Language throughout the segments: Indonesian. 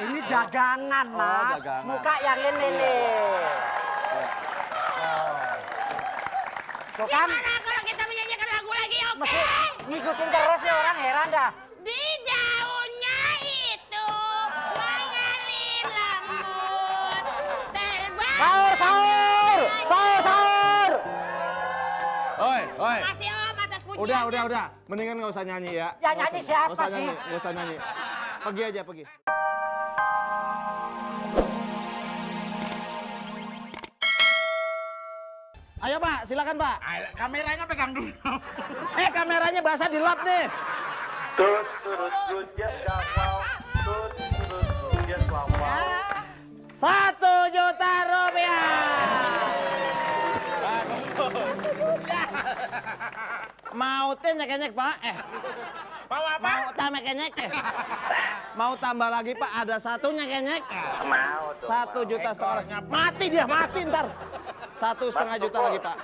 Ini dagangan, Mas. Dagangan. Muka yang ini nih. Tuh kan, Gimana kalau kita menyanyikan lagu lagi, oke? mesti ngikutin terus ya orang, heran dah. Di daunnya itu mengalir lembut terbang. Sahur, sahur! Sahur, sahur! Oi. Makasih Om atas pujian. Udah. Mendingan nggak usah nyanyi ya. Ya, nyanyi siapa Nggak usah sih? nyanyi, nggak usah nyanyi. Pergi aja, pergi. Ayo Pak, silakan Pak. Kameranya pegang dulu. Kameranya basah di lap nih. Turut hujan kapal, turut hujan kapal. 1 juta rupiah. Mau teh nyek-nyek Pak? Mau apa? Mau tambah kenyek? Mau tambah lagi Pak? Ada 1 nyek-nyek? Mau tuh. 1 juta setengah. Mati dia, mati ntar. 1,5 juta lagi Pak.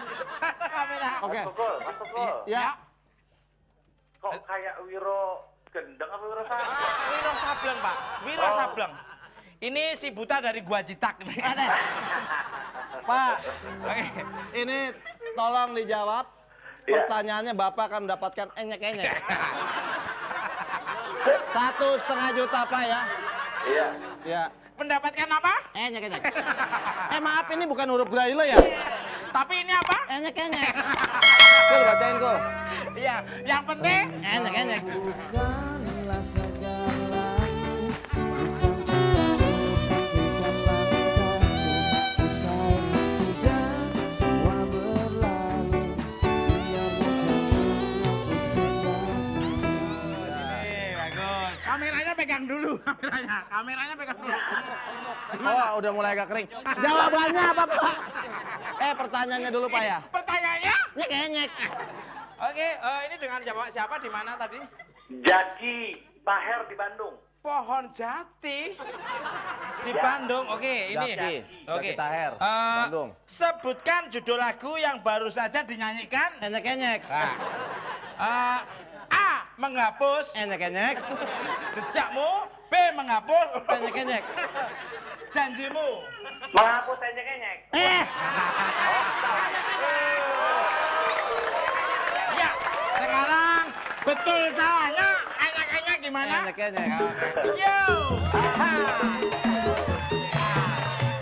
Kamera. Oke. Mas Tukul. Ya. Kok kayak Wiro Gendeng apa Wiro Sableng? Wiro Sableng, Pak. Wiro Sableng. Ini si buta dari Gua Jitak nih. Pak, Oke. ini tolong dijawab. Iya. Pertanyaannya Bapak akan mendapatkan enyek-enyek. 1,5 juta Pak ya. Iya. Ya. Mendapatkan apa? Enyek-enyek. Maaf ini bukan huruf Braille ya. Tapi ini apa? Enyek-enyek. Kul, bacain Kul. Iya, yang penting Enyek-enyek. Bukanlah segalaku, bukan usai sudah semua berlalu, biar menghapus jejakmu. Ini bagus. Kameranya pegang dulu, kameranya pegang dulu. Oh, udah mulai agak kering. Jawabannya apa, Pak? Pertanyaannya dulu, Pak ya. Pertanyaannya? Nyek-nyek. Oke, ini dengan siapa di mana tadi? Jaki Taher di Bandung. Pohon jati di Bandung. Oke, ini. Jaki. Jaki Taher, Bandung. Sebutkan judul lagu yang baru saja dinyanyikan. Enyek-enyek. A. Menghapus Enyek-enyek. jejakmu. B. Menghapus Enyek-enyek. janjimu. Menghapus enyek-enyek. Ya, sekarang betul salahnya. Enyek-enyek gimana? Enyek-enyek. Yo. Ha.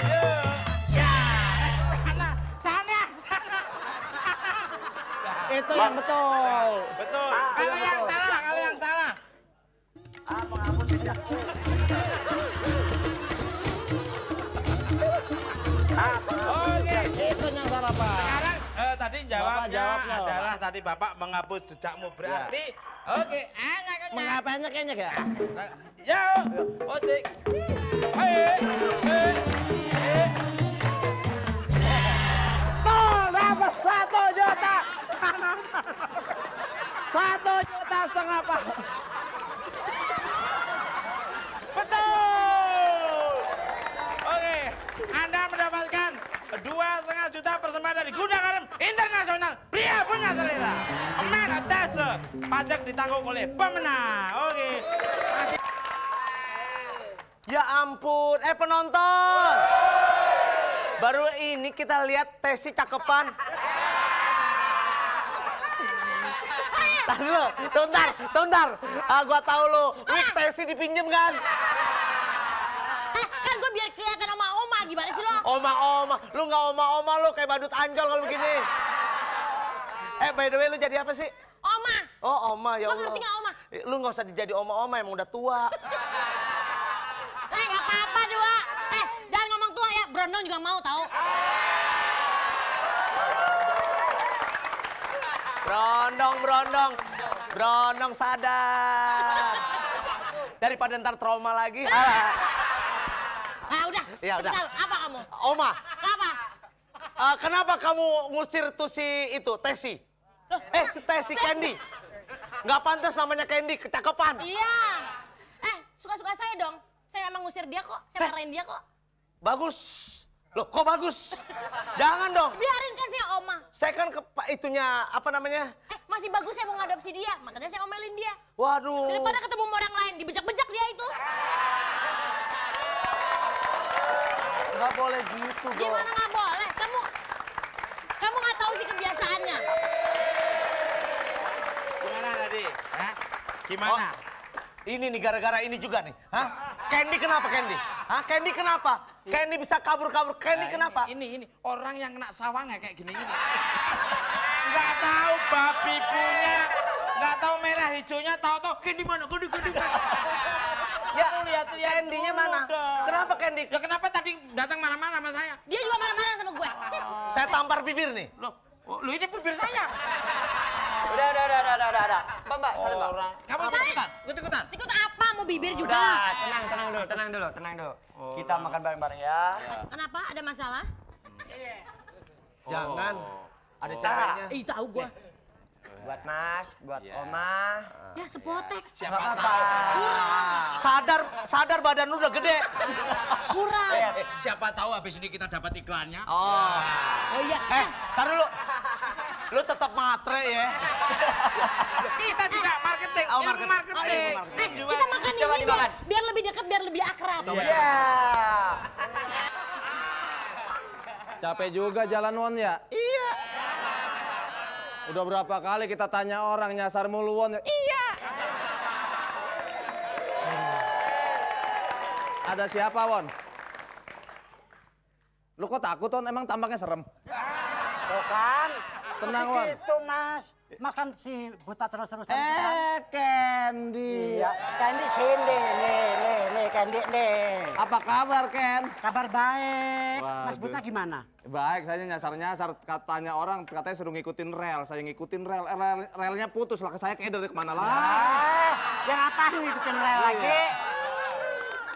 Yo. Ya. Sana. Itu yang betul. Betul. Kalau yang salah. Menghapus jejakmu. Oke. Itu yang salah, Pak. Sekarang tadi jawabnya jawabnya, adalah tadi Bapak menghapus jejakmu berarti oke, enyek-enyek. Mengapa enyek-enyek ya? Yo, musik. Hei. Tuh, dapat 1 juta. 1,5 juta, Pak. Betul. Oke, Anda mendapatkan 2,5 juta persembahan dari Gudang Garam Internasional. Pria punya selera. Man atas pajak ditanggung oleh pemenang. Oke. Masih. Ya ampun, penonton. Baru ini kita lihat Tesi cakepan. Tar dulu, tuntar. Gua tahu lu, wig Tesi dipinjem kan? Kan gue biar kelihatan sama Oma, gimana sih lo? Oma, lu nggak oma lu kayak badut anjol kalau begini. By the way lu jadi apa sih? Oma. Oh, oma, ya Lo Allah. ngerti nggak Oma? Lu nggak usah jadi oma, emang udah tua. Nggak apa-apa dua. Jangan ngomong tua ya, berondong juga mau tahu. Brondong sadar. Daripada ntar trauma lagi. Nah udah, Ya, udah. cepetan. Apa kamu? Oma, Apa? kenapa kamu ngusir tuh si itu, Tesi? Si Tesi Candy. Nggak pantas namanya Candy, kecakepan. Iya. Suka-suka saya dong. Saya emang ngusir dia kok. Saya marahin dia kok. Bagus. Loh, kok bagus? Jangan dong. Biarin kan saya Oma. Saya kan itunya, apa namanya? Masih bagus saya mau ngadopsi dia. Makanya saya omelin dia. Waduh. Daripada ketemu sama orang lain, dibejak-bejak dia itu. Nggak boleh gitu dong. Gimana nggak boleh? Kamu nggak tahu sih kebiasaannya. Gimana tadi? Hah? Gimana? Ini nih gara-gara ini juga nih. Hah? Candy kenapa Candy? Hah? Candy kenapa? Candy bisa kabur-kabur. Candy kenapa? Ini orang yang kena sawang ya kayak gini. Nggak tahu babi punya, nggak tahu merah hijaunya, tahu-tahu Candy mana? Candy. Ya, lihat Candy-nya mana? Kenapa Candy? Ya kenapa tadi datang marah-marah sama saya? Dia juga marah-marah sama gue. Saya tampar bibir nih. Loh, ini bibir saya. Udah. Mbak, satu Mbak. Orang. Kamu ikut-ikutan? Ikut apa? Mau bibir juga? Udah, tenang dulu. Kita makan bareng-bareng ya. Kenapa? Ada masalah? Jangan. Ada ceweknya. Ih, tahu gue. Buat Mas, buat Oma. Ya, sepotek. Gak apa-apa. Sadar badan lu udah gede. Kurang. Siapa tahu habis ini kita dapat iklannya. Oh iya. Tar dulu. Lu tetap matre ya. Kita juga marketing, Oh, ilmu marketing. Jual. Kita makan Coba ini dimakan. biar lebih dekat, biar lebih akrab. Iya. Capek juga jalan Won ya? Iya. Udah berapa kali kita tanya orang nyasar mulu Won ya? Iya. Ada siapa Won? Lu kok takut Won? Emang tampaknya serem? Tuh kan, Tenang Won. itu Mas, makan si buta terus-terusan itu kan. Candy. Iya, Candy sini, nih, Candy nih. Apa kabar Ken? Kabar baik. Mas Waduh. Buta gimana? Baik, saya nyasar-nyasar. Katanya orang, katanya suruh ngikutin rel. Saya ngikutin rel, relnya putus lah. Saya kayak dari kemana lah. Yang apa ngikutin rel lagi?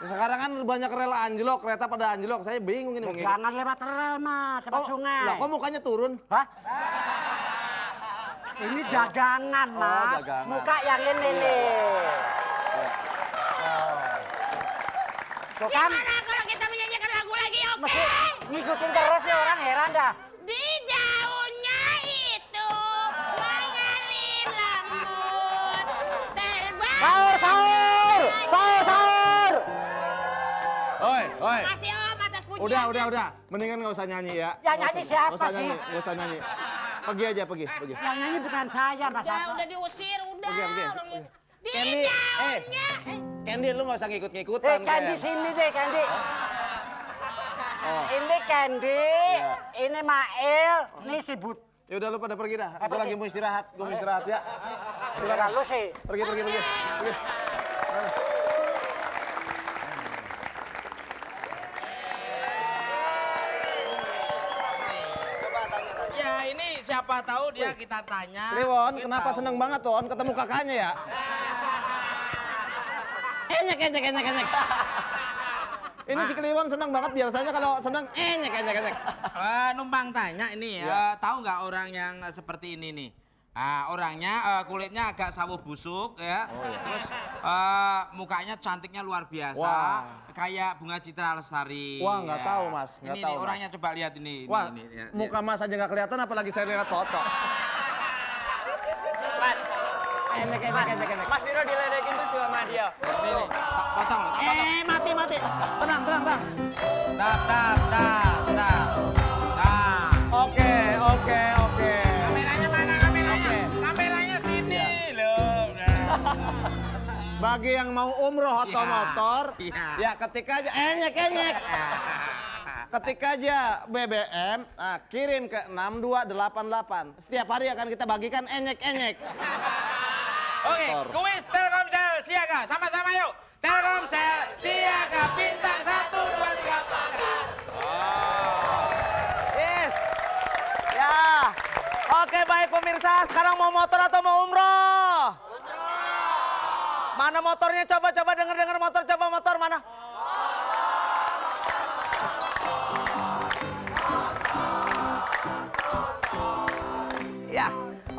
Sekarang kan banyak rel anjlok, kereta pada anjlok. Saya bingung ini. Jangan lewat rel, Mas, cepat sungai. Lah, kok mukanya turun? Hah? Ini dagangan, Mas. dagangan. Muka yang ini nih. Tuh kan, Gimana kalau kita menyanyikan lagu lagi, oke? mesti ngikutin terus nih orang, heran dah. Di daunnya itu mengalir lembut terbang. Sahur! Oi. Kasih Om atas pujian. Udah. Mendingan nggak usah nyanyi ya. Yang nyanyi siapa Nggak usah sih? nyanyi, nggak usah nyanyi. Pergi aja, pergi. Yang nyanyi bukan saya, Mas. Udah diusir, udah. Pergi. Orang- Di Candy, daunnya. Candy lu nggak usah ngikut-ngikutan. Candy Ken. sini deh, Candy. Ini Candy, ini Mail, ini si But. Ya udah lu pada pergi dah. Gue pergi. lagi mau istirahat. Gue mau istirahat ya. Silakan lu sih. Pergi. Ya ini siapa tahu dia kita tanya. Kliwon, Kita kenapa tahu. seneng banget Won ketemu kakaknya ya? Enyek. Ini si Kliwon seneng banget, biasanya kalau seneng enyek. Numpang tanya ini ya, tahu nggak orang yang seperti ini nih? Orangnya kulitnya agak sawo busuk ya, terus mukanya cantiknya luar biasa, Wah. kayak Bunga Citra Lestari. Wah, nggak tahu, Mas, nggak Ini tahu, nih, Mas. orangnya coba lihat ini. Wah, ini, muka Mas aja nggak kelihatan, apalagi saya lihat foto. Enyek. Mas Viro diledekin tuh sama dia. Nih, tak potong loh, tak potong. Mati. Tenang. Nah. Oke. Kameranya mana kameranya? Kameranya sini loh. Bagi yang mau umroh atau Iya. motor, Iya. ya ketik aja enyek. Ketik aja BBM, kirim ke 6288. Setiap hari akan kita bagikan enyek. Oke, kuis Telkomsel siaga. Sama-sama yuk. Telkomsel siaga bintang 1, 2, 3, 4. Yes. Ya. Oke, baik pemirsa. Sekarang mau motor atau mau umroh? Mana motornya? Coba denger motor. Coba motor mana? Ya.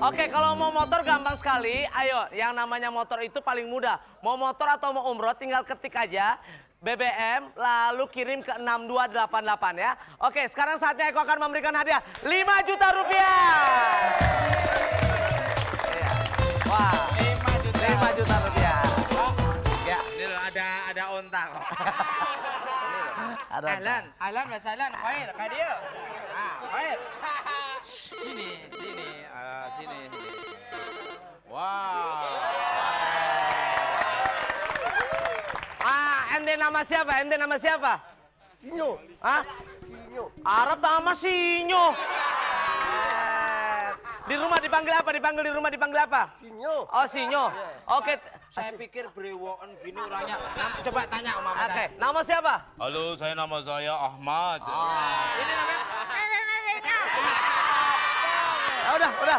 Oke, kalau mau motor gampang sekali. Ayo, yang namanya motor itu paling mudah. Mau motor atau mau umroh tinggal ketik aja BBM lalu kirim ke 6288 ya. Oke, sekarang saatnya Eko akan memberikan hadiah 5 juta rupiah. Iya. Wah, 5 juta rupiah. Ya. Ini loh, ada onta kok. ada. Island, West Island, Khair, kayak dia. Ah, Khair. Sini. Sini. Wow. Ente nama siapa? Sinyo. Hah? Sinyo. Arab nama Sinyo. Di rumah dipanggil apa? Dipanggil apa? Sinyo. Oh, Sinyo. Oke. Saya pikir brewoken gini orangnya. Coba tanya sama Oke, saya. nama siapa? Halo, nama saya Ahmad. Ini namanya? Udah. Ya.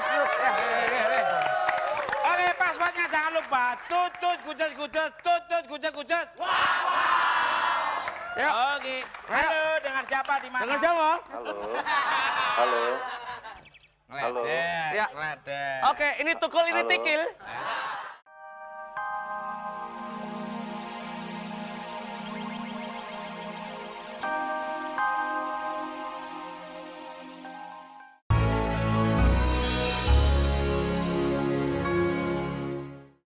Oke, passwordnya jangan lupa. Tutut kucet. Ya. Oke. Halo, dengan siapa di mana? Dengan siapa? Halo. Ngeledek. Ya. Ngeledek. Oke, ini tukul, ini Halo. tikil.